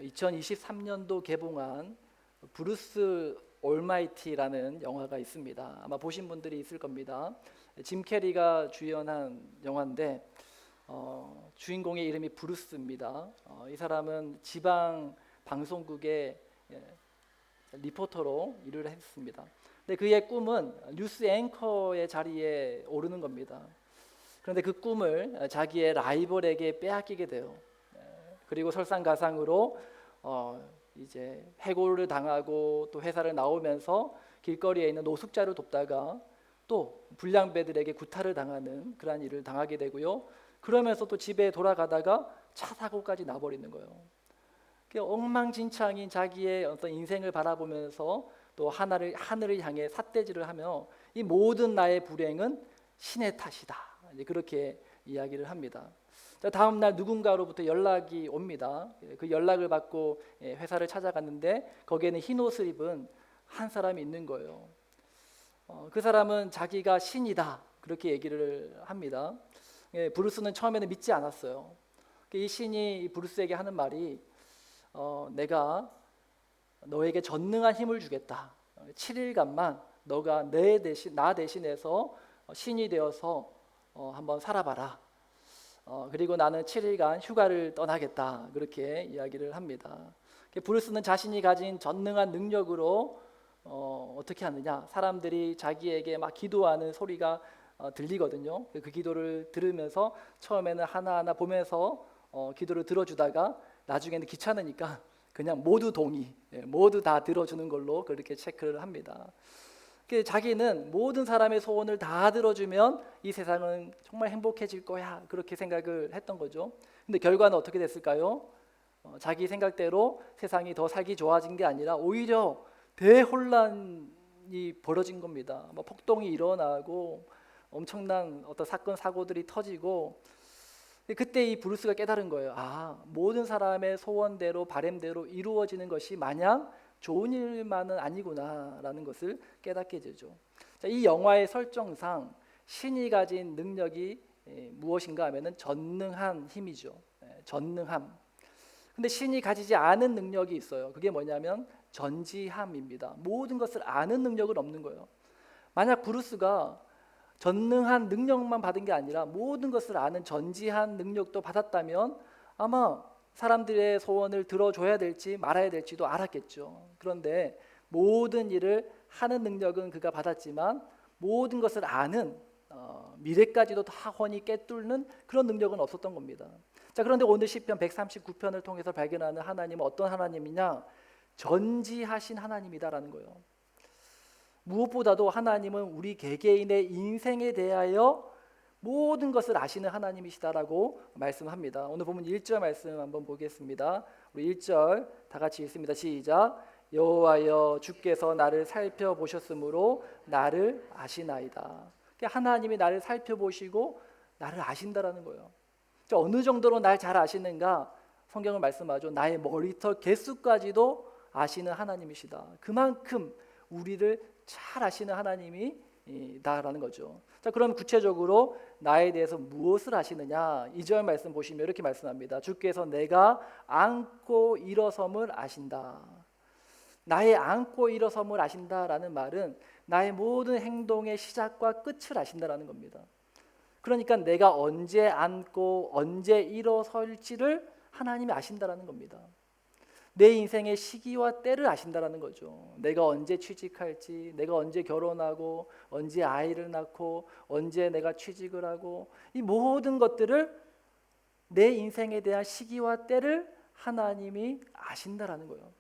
2023년도 개봉한 브루스 올마이티라는 영화가 있습니다. 아마 보신 분들이 있을 겁니다. 짐 캐리가 주연한 영화인데 주인공의 이름이 브루스입니다. 이 사람은 지방 방송국의 리포터로 일을 했습니다. 근데 그의 꿈은 뉴스 앵커의 자리에 오르는 겁니다. 그런데 그 꿈을 자기의 라이벌에게 빼앗기게 돼요. 그리고 설상가상으로 이제 해고를 당하고 또 회사를 나오면서 길거리에 있는 노숙자를 돕다가 또 불량배들에게 구타를 당하는 그러한 일을 당하게 되고요. 그러면서 또 집에 돌아가다가 차 사고까지 나버리는 거예요. 엉망진창인 자기의 어떤 인생을 바라보면서 또 하늘을 향해 삿대질을 하며 이 모든 나의 불행은 신의 탓이다. 이제 그렇게 이야기를 합니다. 다음 날 누군가로부터 연락이 옵니다. 그 연락을 받고 회사를 찾아갔는데 거기에는 흰 옷을 입은 한 사람이 있는 거예요. 그 사람은 자기가 신이다 그렇게 얘기를 합니다. 브루스는 처음에는 믿지 않았어요. 이 신이 브루스에게 하는 말이 내가 너에게 전능한 힘을 주겠다. 7일간만 너가 나 대신해서 신이 되어서 한번 살아봐라. 그리고 나는 7일간 휴가를 떠나겠다. 그렇게 이야기를 합니다. 브루스는 자신이 가진 전능한 능력으로 어떻게 하느냐? 사람들이 자기에게 막 기도하는 소리가 들리거든요. 그 기도를 들으면서 처음에는 하나하나 보면서 기도를 들어주다가 나중에는 귀찮으니까 그냥 모두 동의, 모두 다 들어주는 걸로 그렇게 체크를 합니다. 자기는 모든 사람의 소원을 다 들어주면 이 세상은 정말 행복해질 거야 그렇게 생각을 했던 거죠. 근데 결과는 어떻게 됐을까요? 자기 생각대로 세상이 더 살기 좋아진 게 아니라 오히려 대혼란이 벌어진 겁니다. 폭동이 일어나고 엄청난 어떤 사건 사고들이 터지고 그때 이 브루스가 깨달은 거예요. 모든 사람의 소원대로 바램대로 이루어지는 것이 마냥 좋은 일만은 아니구나라는 것을 깨닫게 되죠. 이 영화의 설정상 신이 가진 능력이 무엇인가 하면은 전능한 힘이죠. 전능함. 근데 신이 가지지 않은 능력이 있어요. 그게 뭐냐면 전지함입니다. 모든 것을 아는 능력은 없는 거예요. 만약 브루스가 전능한 능력만 받은 게 아니라 모든 것을 아는 전지한 능력도 받았다면 아마 사람들의 소원을 들어줘야 될지 말아야 될지도 알았겠죠. 그런데 모든 일을 하는 능력은 그가 받았지만 모든 것을 아는 미래까지도 다 훤히 꿰뚫는 그런 능력은 없었던 겁니다. 그런데 오늘 시편 139편을 통해서 발견하는 하나님은 어떤 하나님이냐? 전지하신 하나님이다라는 거예요. 무엇보다도 하나님은 우리 개개인의 인생에 대하여 모든 것을 아시는 하나님이시다라고 말씀합니다. 오늘 보면 1절 말씀 한번 보겠습니다. 우리 1절 다 같이 읽습니다. 시작. 여호와여 주께서 나를 살펴보셨으므로 나를 아시나이다. 하나님이 나를 살펴보시고 나를 아신다라는 거예요. 어느 정도로 날 잘 아시는가? 성경을 말씀하죠. 나의 머리털 개수까지도 아시는 하나님이시다. 그만큼 우리를 잘 아시는 하나님이다라는 거죠. 그럼 구체적으로 나에 대해서 무엇을 아시느냐? 2절 말씀 보시면 이렇게 말씀합니다. 주께서 내가 안고 일어섬을 아신다. 나의 안고 일어섬을 아신다라는 말은 나의 모든 행동의 시작과 끝을 아신다라는 겁니다. 그러니까 내가 언제 앉고 언제 일어설지를 하나님이 아신다라는 겁니다. 내 인생의 시기와 때를 아신다라는 거죠. 내가 언제 취직할지, 내가 언제 결혼하고, 언제 아이를 낳고, 언제 내가 취직을 하고, 이 모든 것들을 내 인생에 대한 시기와 때를 하나님이 아신다라는 거예요.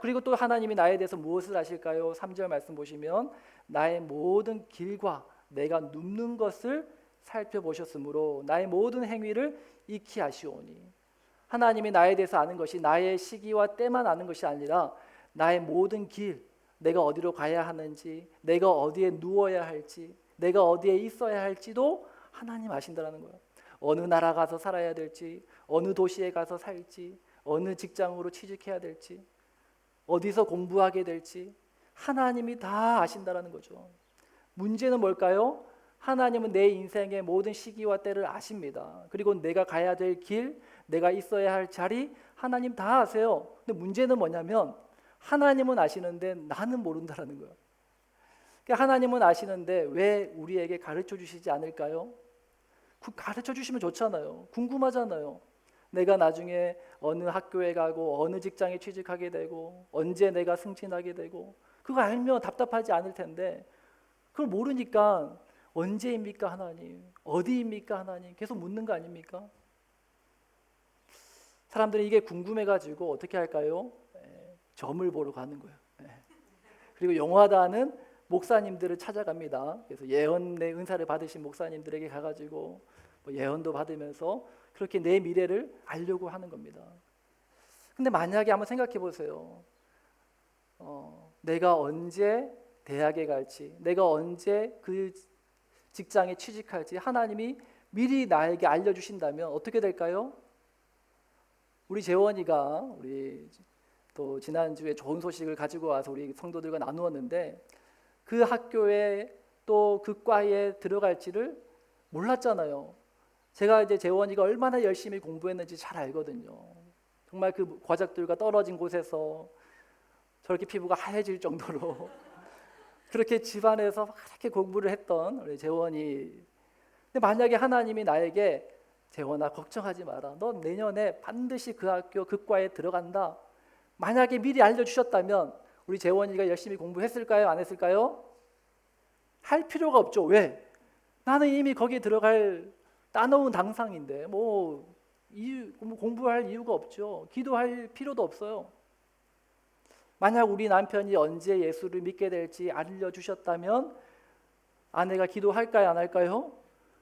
그리고 또 하나님이 나에 대해서 무엇을 아실까요? 3절 말씀 보시면 나의 모든 길과 내가 눕는 것을 살펴보셨으므로 나의 모든 행위를 익히 아시오니. 하나님이 나에 대해서 아는 것이 나의 시기와 때만 아는 것이 아니라 나의 모든 길, 내가 어디로 가야 하는지, 내가 어디에 누워야 할지, 내가 어디에 있어야 할지도 하나님 아신다라는 거예요. 어느 나라 가서 살아야 될지, 어느 도시에 가서 살지, 어느 직장으로 취직해야 될지, 어디서 공부하게 될지 하나님이 다 아신다라는 거죠. 문제는 뭘까요? 하나님은 내 인생의 모든 시기와 때를 아십니다. 그리고 내가 가야 될 길, 내가 있어야 할 자리 하나님 다 아세요. 근데 문제는 뭐냐면 하나님은 아시는데 나는 모른다라는 거예요. 그러니까 하나님은 아시는데 왜 우리에게 가르쳐 주시지 않을까요? 가르쳐 주시면 좋잖아요. 궁금하잖아요. 내가 나중에 어느 학교에 가고 어느 직장에 취직하게 되고 언제 내가 승진하게 되고 그거 알면 답답하지 않을 텐데 그걸 모르니까 언제입니까 하나님? 어디입니까 하나님? 계속 묻는 거 아닙니까? 사람들이 이게 궁금해가지고 어떻게 할까요? 점을 보러 가는 거예요. 그리고 용하다는 목사님들을 찾아갑니다. 그래서 예언의 은사를 받으신 목사님들에게 가가지고 뭐 예언도 받으면서 그렇게 내 미래를 알려고 하는 겁니다. 근데 만약에 한번 생각해 보세요. 내가 언제 대학에 갈지, 내가 언제 그 직장에 취직할지 하나님이 미리 나에게 알려주신다면 어떻게 될까요? 우리 재원이가 우리 또 지난주에 좋은 소식을 가지고 와서 우리 성도들과 나누었는데 그 학교에 또 그 과에 들어갈지를 몰랐잖아요. 제가 이제 재원이가 얼마나 열심히 공부했는지 잘 알거든요. 정말 그 과작들과 떨어진 곳에서 저렇게 피부가 하얘질 정도로 그렇게 집안에서 그렇게 공부를 했던 우리 재원이. 근데 만약에 하나님이 나에게 재원아 걱정하지 마라. 너 내년에 반드시 그 학교 그 과에 들어간다. 만약에 미리 알려주셨다면 우리 재원이가 열심히 공부했을까요? 안 했을까요? 할 필요가 없죠. 왜? 나는 이미 거기에 들어갈 따놓은 당상인데 뭐 공부할 이유가 없죠. 기도할 필요도 없어요. 만약 우리 남편이 언제 예수를 믿게 될지 알려주셨다면 아내가 기도할까요? 안 할까요?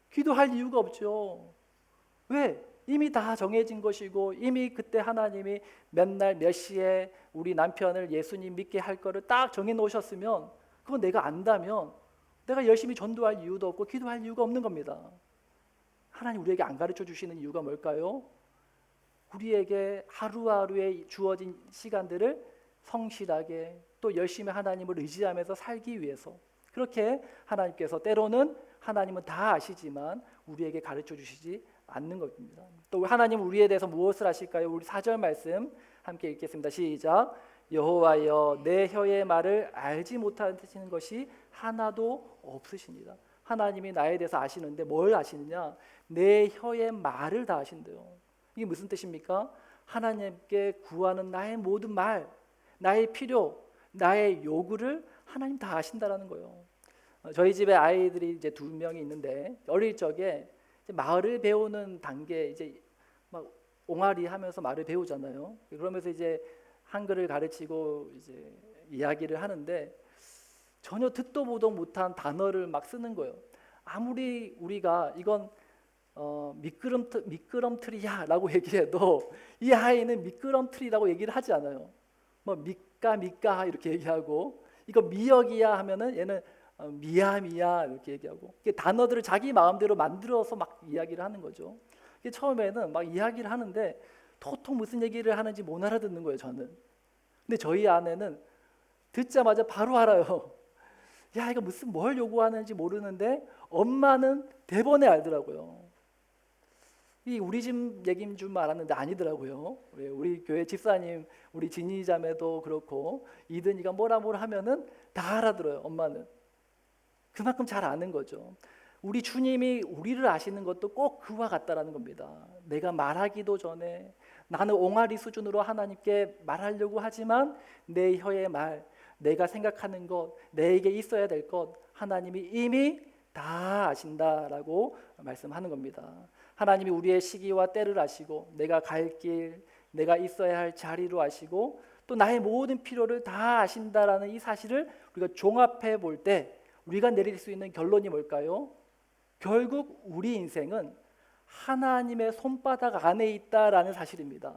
기도할 이유가 없죠. 왜? 이미 다 정해진 것이고 이미 그때 하나님이 몇 날 몇 시에 우리 남편을 예수님 믿게 할 거를 딱 정해 놓으셨으면 그건 내가 안다면 내가 열심히 전도할 이유도 없고 기도할 이유가 없는 겁니다. 하나님 우리에게 안 가르쳐 주시는 이유가 뭘까요? 우리에게 하루하루에 주어진 시간들을 성실하게 또 열심히 하나님을 의지하면서 살기 위해서 그렇게 하나님께서 때로는 하나님은 다 아시지만 우리에게 가르쳐 주시지 않는 겁니다. 또 하나님 우리에 대해서 무엇을 아실까요? 우리 4절 말씀 함께 읽겠습니다. 시작. 여호와여 내 혀의 말을 알지 못하시는 것이 하나도 없으시니라. 하나님이 나에 대해서 아시는데 뭘 아시느냐? 내 혀의 말을 다 아신대요. 이게 무슨 뜻입니까? 하나님께 구하는 나의 모든 말, 나의 필요, 나의 요구를 하나님 다 아신다라는 거예요. 저희 집에 아이들이 이제 2명이 있는데 어릴 적에 이제 말을 배우는 단계 이제 막 옹알이 하면서 말을 배우잖아요. 그러면서 이제 한글을 가르치고 이제 이야기를 하는데 전혀 듣도 보도 못한 단어를 막 쓰는 거예요. 아무리 우리가 이건 미끄럼틀이야라고 얘기해도 이 아이는 미끄럼틀이라고 얘기를 하지 않아요. 뭐 미까 이렇게 얘기하고 이거 미역이야 하면은 얘는 미야 이렇게 얘기하고 단어들을 자기 마음대로 만들어서 막 이야기를 하는 거죠. 처음에는 막 이야기를 하는데 도통 무슨 얘기를 하는지 못 알아듣는 거예요 저는. 근데 저희 아내는 듣자마자 바로 알아요. 야 이거 무슨 뭘 요구하는지 모르는데 엄마는 대번에 알더라고요. 이 우리 집 얘기인 줄 알았는데 아니더라고요. 우리 교회 집사님 우리 진희 자매도 그렇고 이든이가 뭐라 하면은 다 알아들어요. 엄마는 그만큼 잘 아는 거죠. 우리 주님이 우리를 아시는 것도 꼭 그와 같다라는 겁니다. 내가 말하기도 전에 나는 옹알이 수준으로 하나님께 말하려고 하지만 내 혀의 말, 내가 생각하는 것, 내게 있어야 될 것 하나님이 이미 다 아신다라고 말씀하는 겁니다. 하나님이 우리의 시기와 때를 아시고 내가 갈 길, 내가 있어야 할 자리로 아시고 또 나의 모든 필요를 다 아신다라는 이 사실을 우리가 종합해 볼 때 우리가 내릴 수 있는 결론이 뭘까요? 결국 우리 인생은 하나님의 손바닥 안에 있다라는 사실입니다.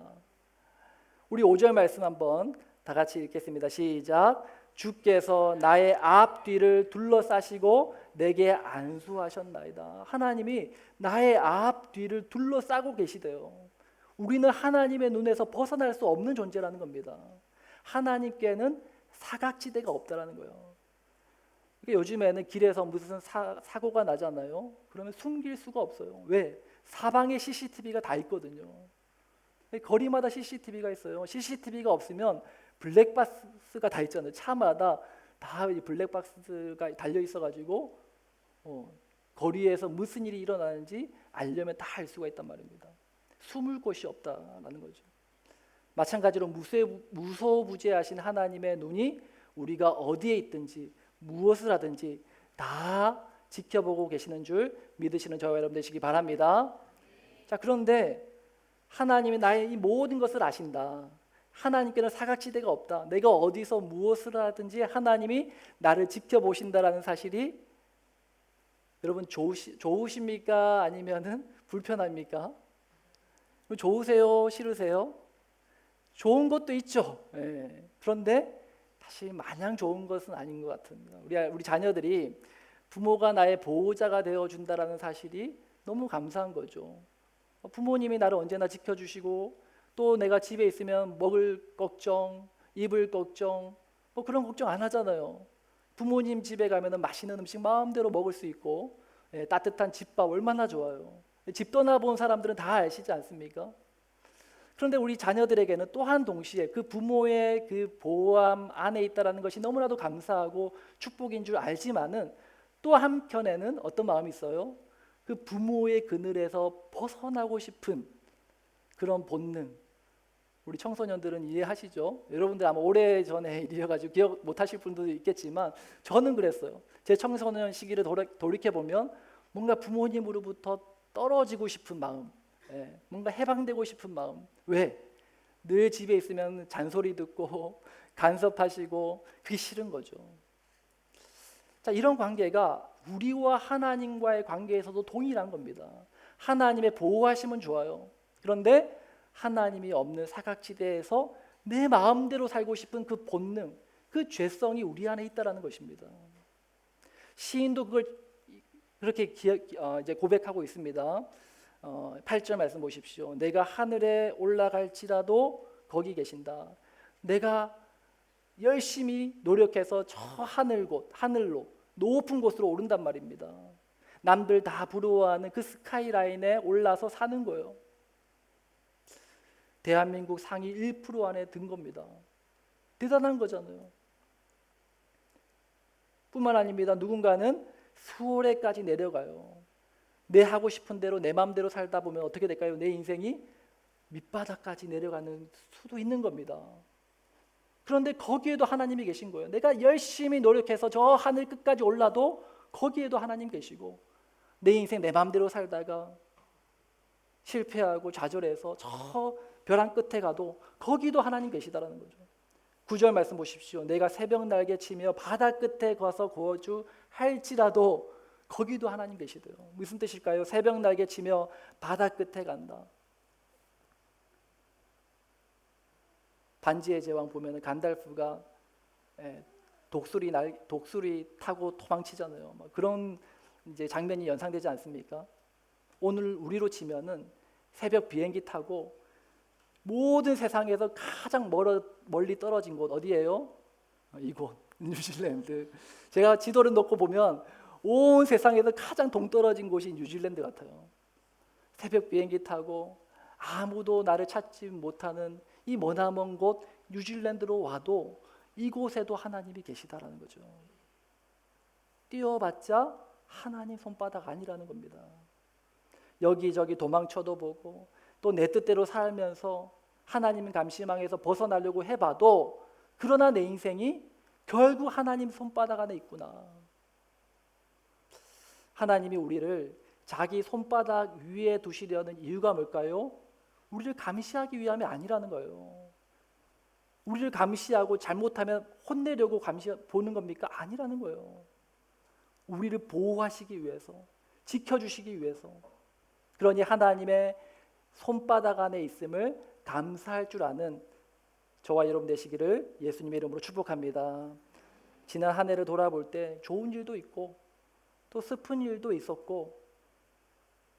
우리 5절 말씀 한번 다 같이 읽겠습니다. 시작. 주께서 나의 앞뒤를 둘러싸시고 내게 안수하셨나이다. 하나님이 나의 앞뒤를 둘러싸고 계시대요. 우리는 하나님의 눈에서 벗어날 수 없는 존재라는 겁니다. 하나님께는 사각지대가 없다라는 거예요. 요즘에는 길에서 무슨 사고가 나잖아요. 그러면 숨길 수가 없어요. 왜? 사방에 CCTV가 다 있거든요. 거리마다 CCTV가 있어요. CCTV가 없으면 블랙박스가 다 있잖아요. 차마다 다 이 블랙박스가 달려 있어가지고 거리에서 무슨 일이 일어나는지 알려면 다 알 수가 있단 말입니다. 숨을 곳이 없다라는 거죠. 마찬가지로 무소부재하신 하나님의 눈이 우리가 어디에 있든지 무엇을 하든지 다 지켜보고 계시는 줄 믿으시는 저와 여러분 되시기 바랍니다. 자, 그런데 하나님이 나의 이 모든 것을 아신다. 하나님께는 사각지대가 없다. 내가 어디서 무엇을 하든지 하나님이 나를 지켜보신다라는 사실이 여러분 좋으십니까? 아니면은 불편합니까? 좋으세요? 싫으세요? 좋은 것도 있죠. 예. 그런데 사실 마냥 좋은 것은 아닌 것 같습니다. 우리 자녀들이 부모가 나의 보호자가 되어 준다라는 사실이 너무 감사한 거죠. 부모님이 나를 언제나 지켜주시고 또 내가 집에 있으면 먹을 걱정, 입을 걱정, 그런 걱정 안 하잖아요. 부모님 집에 가면은 맛있는 음식 마음대로 먹을 수 있고 따뜻한 집밥 얼마나 좋아요. 집 떠나본 사람들은 다 아시지 않습니까? 그런데 우리 자녀들에게는 또한 동시에 그 부모의 그 보호함 안에 있다라는 것이 너무나도 감사하고 축복인 줄 알지만은 또 한편에는 어떤 마음이 있어요? 그 부모의 그늘에서 벗어나고 싶은 그런 본능. 우리 청소년들은 이해하시죠? 여러분들 아마 오래전에 일이어가지고 기억 못하실 분들도 있겠지만 저는 그랬어요. 제 청소년 시기를 돌이켜보면 뭔가 부모님으로부터 떨어지고 싶은 마음, 뭔가 해방되고 싶은 마음. 왜? 늘 집에 있으면 잔소리 듣고 간섭하시고 그게 싫은 거죠. 자, 이런 관계가 우리와 하나님과의 관계에서도 동일한 겁니다. 하나님의 보호하심은 좋아요. 그런데 하나님이 없는 사각지대에서 내 마음대로 살고 싶은 그 본능, 그 죄성이 우리 안에 있다라는 것입니다. 시인도 그걸 그렇게 이제 고백하고 있습니다. 8절 말씀 보십시오. 내가 하늘에 올라갈지라도 거기 계신다. 내가 열심히 노력해서 저 하늘로 높은 곳으로 오른단 말입니다. 남들 다 부러워하는 그 스카이라인에 올라서 사는 거예요. 대한민국 상위 1% 안에 든 겁니다. 대단한 거잖아요. 뿐만 아닙니다. 누군가는 수월에까지 내려가요. 내 하고 싶은 대로 내 마음대로 살다 보면 어떻게 될까요? 내 인생이 밑바닥까지 내려가는 수도 있는 겁니다. 그런데 거기에도 하나님이 계신 거예요. 내가 열심히 노력해서 저 하늘 끝까지 올라도 거기에도 하나님 계시고, 내 인생 내 마음대로 살다가 실패하고 좌절해서 저 벼랑 끝에 가도 거기도 하나님 계시다라는 거죠. 9절 말씀 보십시오. 내가 새벽 날개 치며 바다 끝에 가서 거주할지라도 거기도 하나님 계시대요. 무슨 뜻일까요? 새벽 날개 치며 바다 끝에 간다. 반지의 제왕 보면은 간달프가 독수리 타고 도망치잖아요. 그런 이제 장면이 연상되지 않습니까? 오늘 우리로 치면은 새벽 비행기 타고 모든 세상에서 가장 멀리 떨어진 곳 어디예요? 이곳 뉴질랜드. 제가 지도를 놓고 보면 온 세상에서 가장 동떨어진 곳이 뉴질랜드 같아요. 새벽 비행기 타고 아무도 나를 찾지 못하는 이 머나먼 곳 뉴질랜드로 와도 이곳에도 하나님이 계시다라는 거죠. 뛰어봤자 하나님 손바닥 아니라는 겁니다. 여기저기 도망쳐도 보고 또 내 뜻대로 살면서 하나님 감시망에서 벗어나려고 해봐도 그러나 내 인생이 결국 하나님 손바닥 안에 있구나. 하나님이 우리를 자기 손바닥 위에 두시려는 이유가 뭘까요? 우리를 감시하기 위함이 아니라는 거예요. 우리를 감시하고 잘못하면 혼내려고 보는 겁니까? 아니라는 거예요. 우리를 보호하시기 위해서, 지켜주시기 위해서. 그러니 하나님의 손바닥 안에 있음을 감사할 줄 아는 저와 여러분 되시기를 예수님의 이름으로 축복합니다. 지난 한 해를 돌아볼 때 좋은 일도 있고 또 슬픈 일도 있었고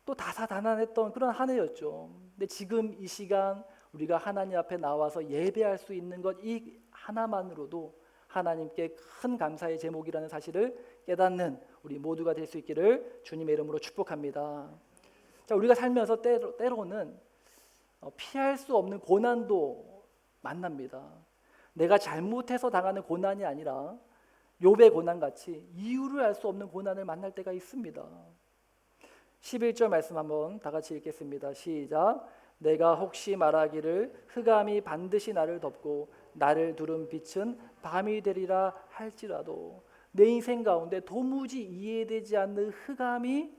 또 다사다난했던 그런 한 해였죠. 근데 지금 이 시간 우리가 하나님 앞에 나와서 예배할 수 있는 것 이 하나만으로도 하나님께 큰 감사의 제목이라는 사실을 깨닫는 우리 모두가 될 수 있기를 주님의 이름으로 축복합니다. 자, 우리가 살면서 때로는 피할 수 없는 고난도 만납니다. 내가 잘못해서 당하는 고난이 아니라 욥의 고난같이 이유를 알 수 없는 고난을 만날 때가 있습니다. 11절 말씀 한번 다 같이 읽겠습니다. 시작. 내가 혹시 말하기를 흑암이 반드시 나를 덮고 나를 두른 빛은 밤이 되리라 할지라도, 내 인생 가운데 도무지 이해되지 않는 흑암이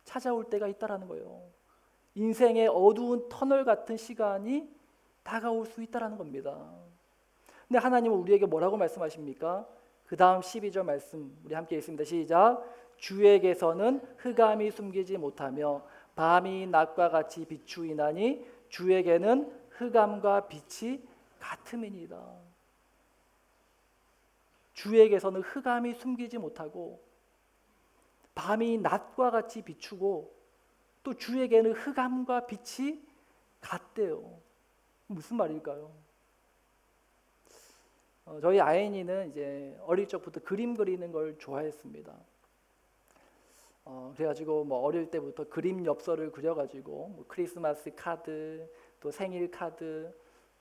찾아올 때가 있다라는 거예요. 인생의 어두운 터널 같은 시간이 다가올 수 있다라는 겁니다. 근데 하나님은 우리에게 뭐라고 말씀하십니까? 그 다음 12절 말씀 우리 함께 읽습니다. 시작. 주에게서는 흑암이 숨기지 못하며 밤이 낮과 같이 비추이나니 주에게는 흑암과 빛이 같음이니이다. 주에게서는 흑암이 숨기지 못하고 밤이 낮과 같이 비추고 또 주에게는 흑암과 빛이 같대요. 무슨 말일까요? 저희 아이니는 이제 어릴 적부터 그림 그리는 걸 좋아했습니다. 그래가지고 뭐 어릴 때부터 그림 엽서를 그려가지고 뭐 크리스마스 카드, 또 생일 카드,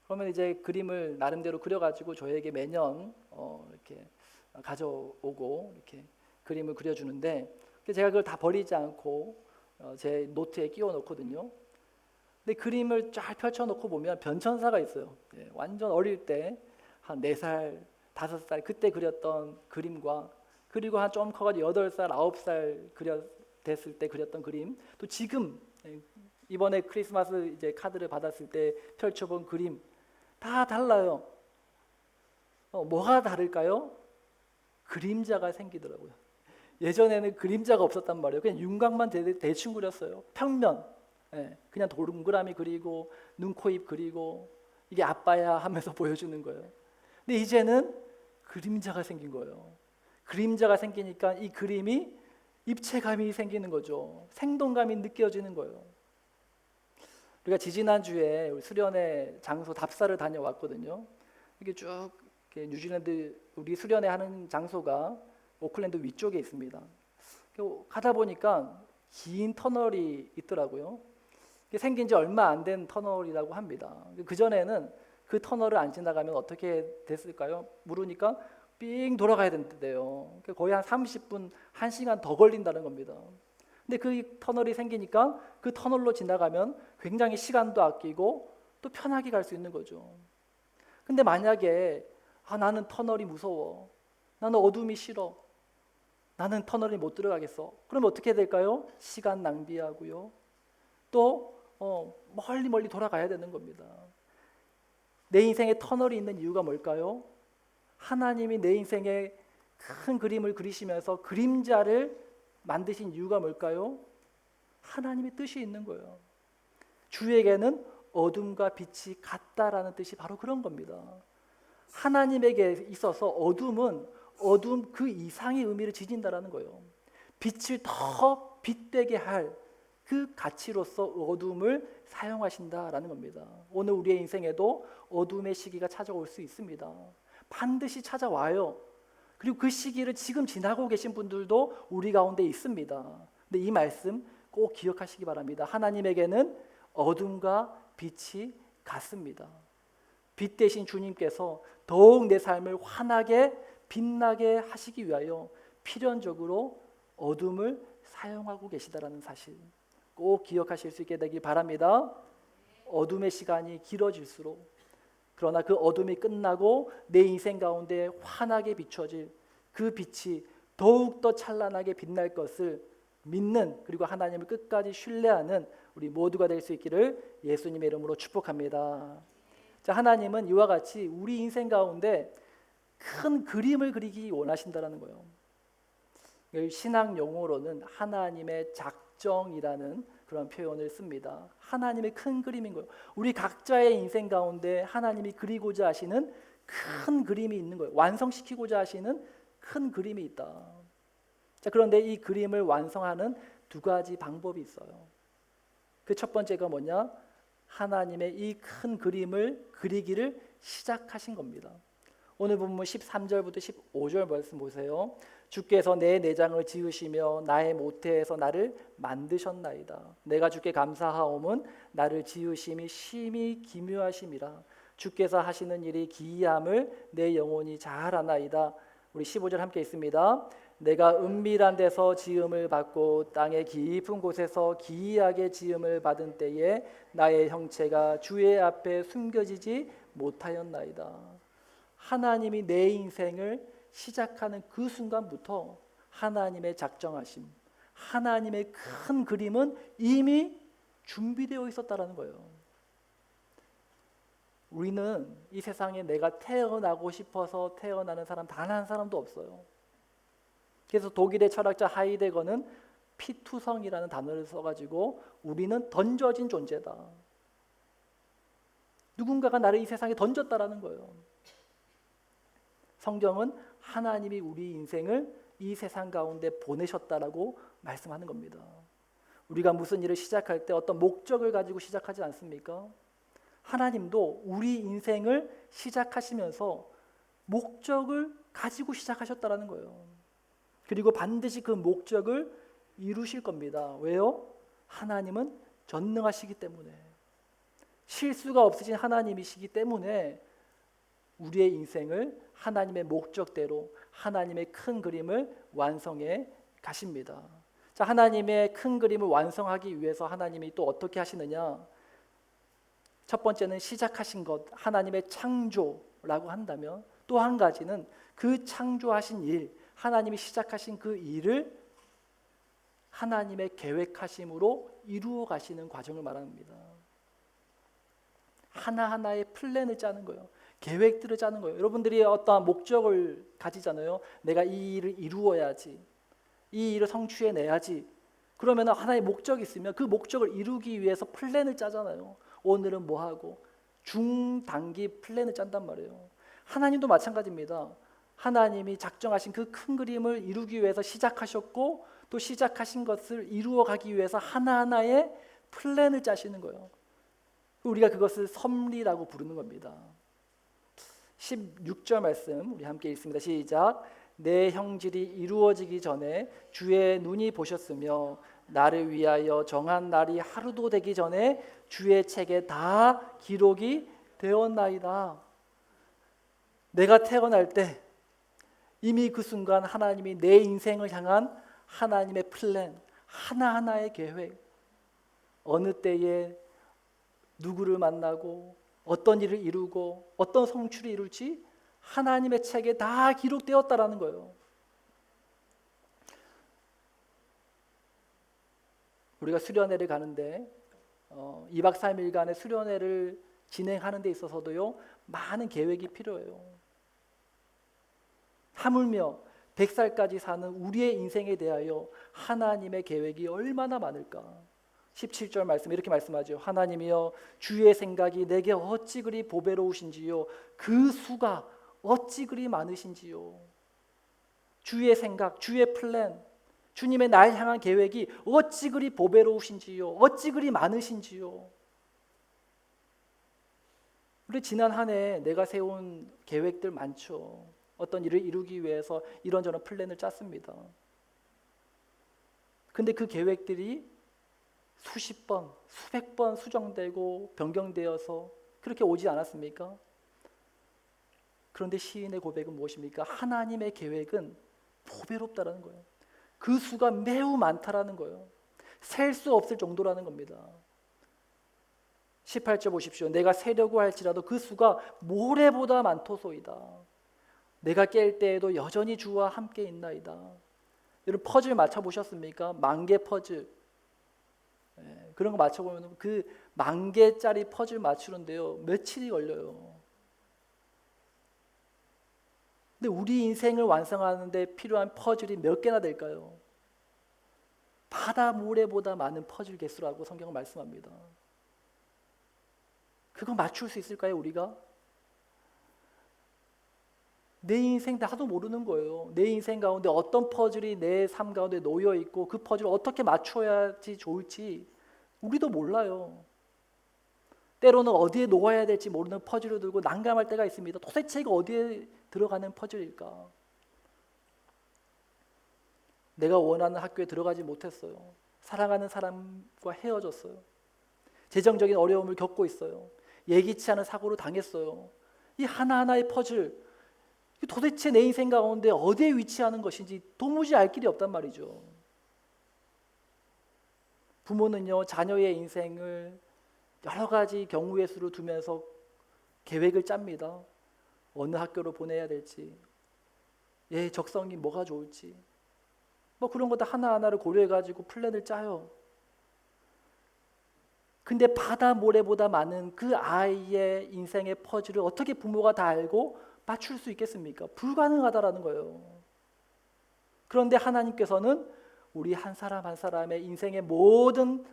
그러면 이제 그림을 나름대로 그려가지고 저에게 매년 이렇게 가져오고 이렇게 그림을 그려주는데, 제가 그걸 다 버리지 않고 제 노트에 끼워 놓거든요. 근데 그림을 쫙 펼쳐놓고 보면 변천사가 있어요. 완전 어릴 때 한 4살, 5살 그때 그렸던 그림과, 그리고 한 좀 커가지고 8살, 9살 됐을 때 그렸던 그림, 또 지금 이번에 크리스마스 이제 카드를 받았을 때 펼쳐본 그림 다 달라요. 뭐가 다를까요? 그림자가 생기더라고요. 예전에는 그림자가 없었단 말이에요. 그냥 윤곽만 대충 그렸어요. 평면, 그냥 동그라미 그리고 눈, 코, 입 그리고 이게 아빠야 하면서 보여주는 거예요. 근데 이제는 그림자가 생긴 거예요. 그림자가 생기니까 이 그림이 입체감이 생기는 거죠. 생동감이 느껴지는 거예요. 우리가 지지난주에 수련회 장소 답사를 다녀왔거든요. 이게 쭉 뉴질랜드 우리 수련회 하는 장소가 오클랜드 위쪽에 있습니다. 가다 보니까 긴 터널이 있더라고요. 생긴 지 얼마 안 된 터널이라고 합니다. 그전에는 그 터널을 안 지나가면 어떻게 됐을까요? 물으니까 삥 돌아가야 된대요. 거의 한 30분, 1시간 더 걸린다는 겁니다. 근데 그 터널이 생기니까 그 터널로 지나가면 굉장히 시간도 아끼고 또 편하게 갈 수 있는 거죠. 근데 만약에 나는 터널이 무서워, 나는 어둠이 싫어, 나는 터널에 못 들어가겠어, 그러면 어떻게 될까요? 시간 낭비하고요, 또 멀리 돌아가야 되는 겁니다. 내 인생에 터널이 있는 이유가 뭘까요? 하나님이 내 인생에 큰 그림을 그리시면서 그림자를 만드신 이유가 뭘까요? 하나님의 뜻이 있는 거예요. 주에게는 어둠과 빛이 같다라는 뜻이 바로 그런 겁니다. 하나님에게 있어서 어둠은 어둠 그 이상의 의미를 지닌다라는 거예요. 빛을 더 빛되게 할 그 가치로서 어둠을 사용하신다라는 겁니다. 오늘 우리의 인생에도 어둠의 시기가 찾아올 수 있습니다. 반드시 찾아와요. 그리고 그 시기를 지금 지나고 계신 분들도 우리 가운데 있습니다. 근데 이 말씀 꼭 기억하시기 바랍니다. 하나님에게는 어둠과 빛이 같습니다. 빛 대신 주님께서 더욱 내 삶을 환하게 빛나게 하시기 위하여 필연적으로 어둠을 사용하고 계시다라는 사실 꼭 기억하실 수 있게 되길 바랍니다. 어둠의 시간이 길어질수록, 그러나 그 어둠이 끝나고 내 인생 가운데 환하게 비춰질 그 빛이 더욱더 찬란하게 빛날 것을 믿는, 그리고 하나님을 끝까지 신뢰하는 우리 모두가 될 수 있기를 예수님의 이름으로 축복합니다. 자, 하나님은 이와 같이 우리 인생 가운데 큰 그림을 그리기 원하신다라는 거예요. 신학 용어로는 하나님의 작정이라는 그런 표현을 씁니다. 하나님의 큰 그림인 거예요. 우리 각자의 인생 가운데 하나님이 그리고자 하시는 큰 그림이 있는 거예요. 완성시키고자 하시는 큰 그림이 있다. 자, 그런데 이 그림을 완성하는 2가지 방법이 있어요. 그 첫 번째가 뭐냐? 하나님의 이 큰 그림을 그리기를 시작하신 겁니다. 오늘 본문 13절부터 15절 말씀 보세요. 주께서 내 내장을 지으시며 나의 모태에서 나를 만드셨나이다. 내가 주께 감사하옴은 나를 지으심이 심히 기묘하심이라. 주께서 하시는 일이 기이함을 내 영혼이 잘 아나이다. 우리 15절 함께 있습니다. 내가 은밀한 데서 지음을 받고 땅의 깊은 곳에서 기이하게 지음을 받은 때에 나의 형체가 주의 앞에 숨겨지지 못하였나이다. 하나님이 내 인생을 시작하는 그 순간부터 하나님의 작정하심, 하나님의 큰 그림은 이미 준비되어 있었다라는 거예요. 우리는 이 세상에 내가 태어나고 싶어서 태어나는 사람 단 한 사람도 없어요. 그래서 독일의 철학자 하이데거는 피투성이라는 단어를 써가지고 우리는 던져진 존재다. 누군가가 나를 이 세상에 던졌다라는 거예요. 성경은 하나님이 우리 인생을 이 세상 가운데 보내셨다라고 말씀하는 겁니다. 우리가 무슨 일을 시작할 때 어떤 목적을 가지고 시작하지 않습니까? 하나님도 우리 인생을 시작하시면서 목적을 가지고 시작하셨다라는 거예요. 그리고 반드시 그 목적을 이루실 겁니다. 왜요? 하나님은 전능하시기 때문에, 실수가 없으신 하나님이시기 때문에 우리의 인생을 하나님의 목적대로 하나님의 큰 그림을 완성해 가십니다. 자, 하나님의 큰 그림을 완성하기 위해서 하나님이 또 어떻게 하시느냐? 첫 번째는 시작하신 것, 하나님의 창조라고 한다면, 또 한 가지는 그 창조하신 일, 하나님이 시작하신 그 일을 하나님의 계획하심으로 이루어 가시는 과정을 말합니다. 하나하나의 플랜을 짜는 거예요. 계획들을 짜는 거예요. 여러분들이 어떠한 목적을 가지잖아요. 내가 이 일을 이루어야지, 이 일을 성취해내야지. 그러면 하나의 목적이 있으면 그 목적을 이루기 위해서 플랜을 짜잖아요. 오늘은 뭐 하고 중단기 플랜을 짠단 말이에요. 하나님도 마찬가지입니다. 하나님이 작정하신 그 큰 그림을 이루기 위해서 시작하셨고, 또 시작하신 것을 이루어 가기 위해서 하나하나의 플랜을 짜시는 거예요. 우리가 그것을 섭리라고 부르는 겁니다. 16절 말씀 우리 함께 읽습니다. 시작. 내 형질이 이루어지기 전에 주의 눈이 보셨으며 나를 위하여 정한 날이 하루도 되기 전에 주의 책에 다 기록이 되었나이다. 내가 태어날 때 이미 그 순간 하나님이 내 인생을 향한 하나님의 플랜, 하나하나의 계획, 어느 때에 누구를 만나고 어떤 일을 이루고 어떤 성취를 이룰지 하나님의 책에 다 기록되었다라는 거예요. 우리가 수련회를 가는데 2박 3일간의 수련회를 진행하는 데 있어서도요, 많은 계획이 필요해요. 하물며 100살까지 사는 우리의 인생에 대하여 하나님의 계획이 얼마나 많을까. 17절 말씀 이렇게 말씀하죠. 하나님이여 주의 생각이 내게 어찌 그리 보배로우신지요, 그 수가 어찌 그리 많으신지요. 주의 생각, 주의 플랜, 주님의 날 향한 계획이 어찌 그리 보배로우신지요, 어찌 그리 많으신지요. 우리 지난 한 해 내가 세운 계획들 많죠. 어떤 일을 이루기 위해서 이런저런 플랜을 짰습니다. 근데 그 계획들이 수십 번, 수백 번 수정되고 변경되어서 그렇게 오지 않았습니까? 그런데 시인의 고백은 무엇입니까? 하나님의 계획은 보배롭다라는 거예요. 그 수가 매우 많다라는 거예요. 셀 수 없을 정도라는 겁니다. 18절 보십시오. 내가 세려고 할지라도 그 수가 모래보다 많도소이다. 내가 깰 때에도 여전히 주와 함께 있나이다. 여러분 퍼즐 맞춰보셨습니까? 10,000개 퍼즐. 그런 거 맞춰보면 그 10,000개짜리 퍼즐 맞추는데요, 며칠이 걸려요. 근데 우리 인생을 완성하는데 필요한 퍼즐이 몇 개나 될까요? 바다 모래보다 많은 퍼즐 개수라고 성경은 말씀합니다. 그거 맞출 수 있을까요, 우리가? 내 인생 나도 모르는 거예요. 내 인생 가운데 어떤 퍼즐이 내 삶 가운데 놓여 있고 그 퍼즐을 어떻게 맞춰야지 좋을지 우리도 몰라요. 때로는 어디에 놓아야 될지 모르는 퍼즐을 들고 난감할 때가 있습니다. 도대체 이거 어디에 들어가는 퍼즐일까? 내가 원하는 학교에 들어가지 못했어요. 사랑하는 사람과 헤어졌어요. 재정적인 어려움을 겪고 있어요. 예기치 않은 사고를 당했어요. 이 하나하나의 퍼즐, 도대체 내 인생 가운데 어디에 위치하는 것인지 도무지 알 길이 없단 말이죠. 부모는요, 자녀의 인생을 여러 가지 경우의 수를 두면서 계획을 짭니다. 어느 학교로 보내야 될지, 얘 적성이 뭐가 좋을지, 뭐 그런 것도 하나하나를 고려해가지고 플랜을 짜요. 근데 바다 모래보다 많은 그 아이의 인생의 퍼즐을 어떻게 부모가 다 알고 맞출 수 있겠습니까? 불가능하다라는 거예요. 그런데 하나님께서는 우리 한 사람 한 사람의 인생의 모든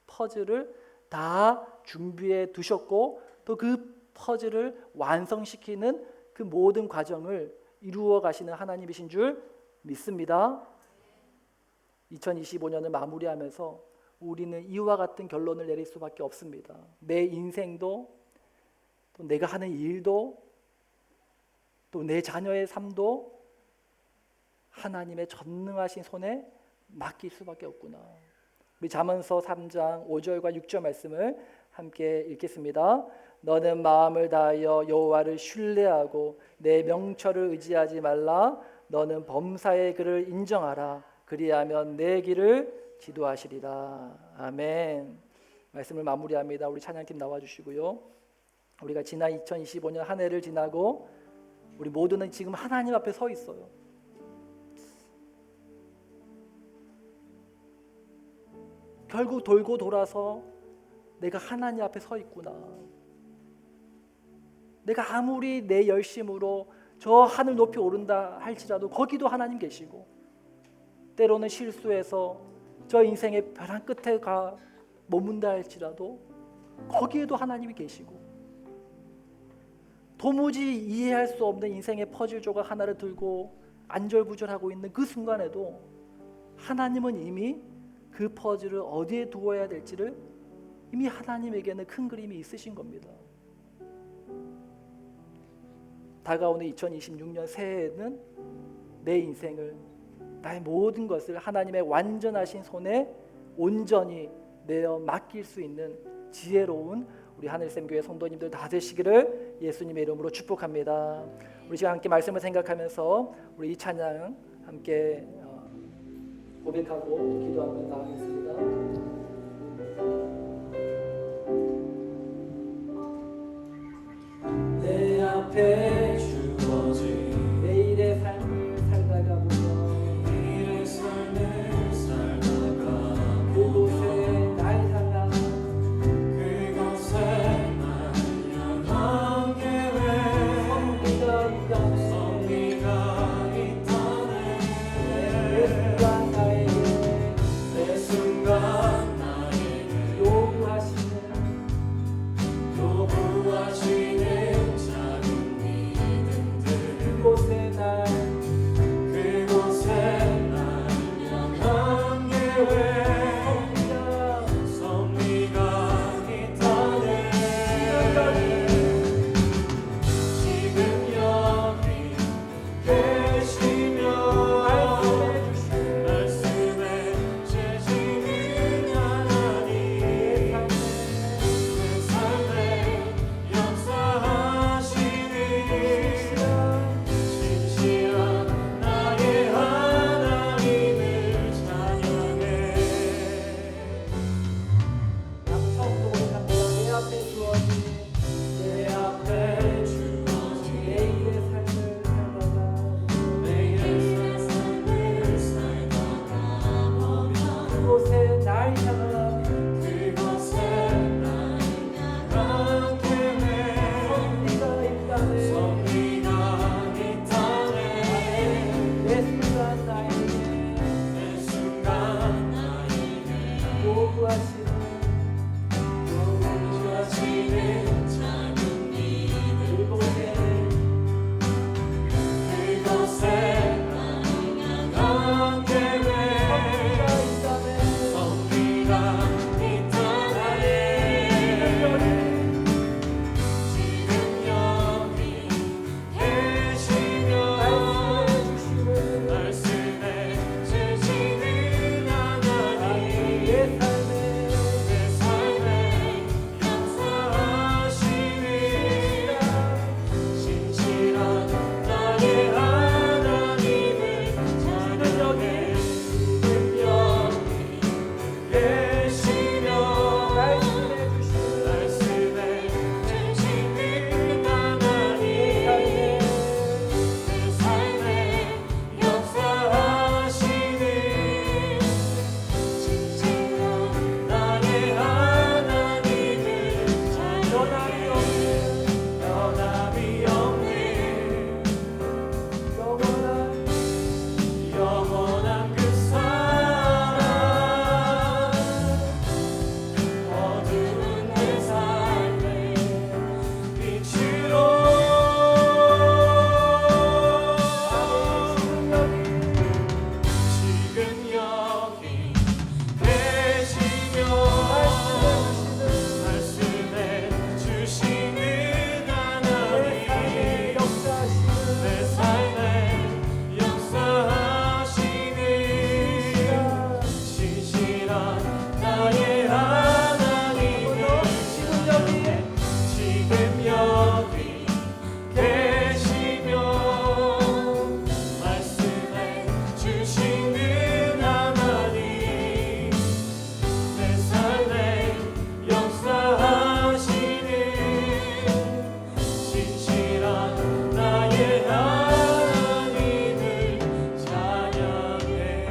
퍼즐을 다 준비해 두셨고, 또 그 퍼즐을 완성시키는 그 모든 과정을 이루어 가시는 하나님이신 줄 믿습니다. 2025년을 마무리하면서 우리는 이와 같은 결론을 내릴 수밖에 없습니다. 내 인생도, 또 내가 하는 일도, 또 내 자녀의 삶도 하나님의 전능하신 손에 맡길 수밖에 없구나. 우리 잠언서 3장 5절과 6절 말씀을 함께 읽겠습니다. 너는 마음을 다하여 여호와를 신뢰하고 내 명철을 의지하지 말라. 너는 범사의 글을 인정하라. 그리하면 내 길을 지도하시리라. 아멘. 말씀을 마무리합니다. 우리 찬양팀 나와주시고요. 우리가 지난 2025년 한 해를 지나고 우리 모두는 지금 하나님 앞에 서 있어요. 결국 돌고 돌아서 내가 하나님 앞에 서 있구나. 내가 아무리 내 열심으로 저 하늘 높이 오른다 할지라도 거기도 하나님 계시고, 때로는 실수해서 저 인생의 벼랑 끝에 가 머문다 할지라도 거기에도 하나님이 계시고, 도무지 이해할 수 없는 인생의 퍼즐 조각 하나를 들고 안절부절하고 있는 그 순간에도 하나님은 이미 그 퍼즐을 어디에 두어야 될지를 이미 하나님에게는 큰 그림이 있으신 겁니다. 다가오는 2026년 새해에는 내 인생을, 나의 모든 것을 하나님의 완전하신 손에 온전히 내어 맡길 수 있는 지혜로운 우리 하늘샘교회 성도님들 다 되시기를 예수님의 이름으로 축복합니다. 우리 지금 함께 말씀을 생각하면서 우리 이 찬양 함께 고백하고 기도하며 나가겠습니다. 내 앞에 주어진 내일의 삶을 살다가 보면 그곳에 날 향한 성미가 있다네. 매 순간 나에게 요구하시는 작은 믿음 하나님을 찬양해.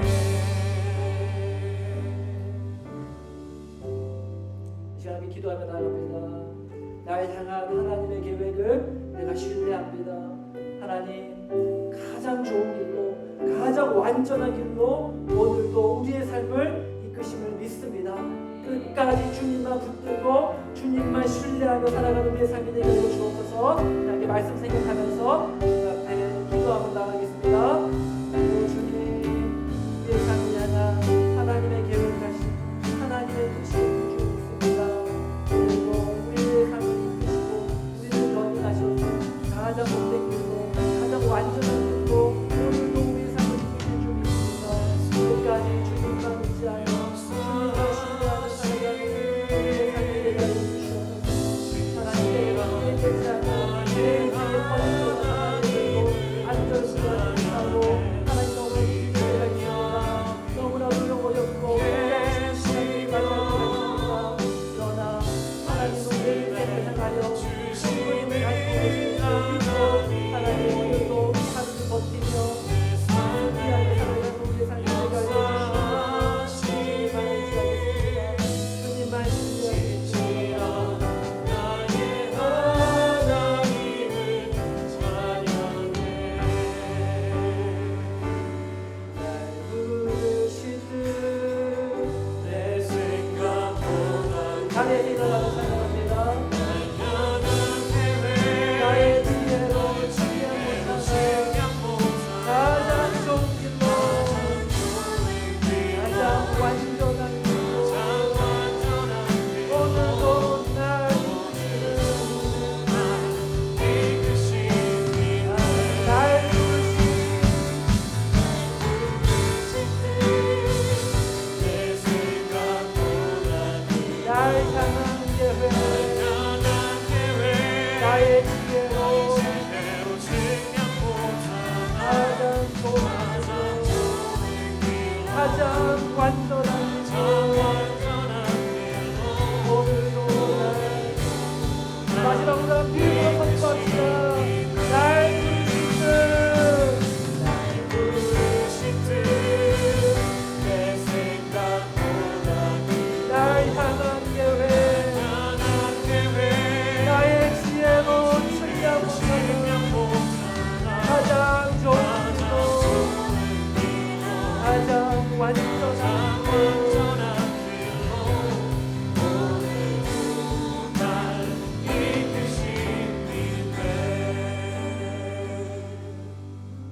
이 시간에 기도하며 나갑니다. 날 향한 하나님의 계획을 내가 신뢰합니다. 하나님, 가장 좋은 길로, 가장 완전한 길로 오늘도 우리의 삶을 이끄심을 믿습니다. 끝까지 주님만 붙들고 주님만 신뢰하며 살아가는 우리의 삶이 되게 하여 주옵소서. 이렇게 말씀 생각하면서 그 앞에 기도하고 나가겠습니다.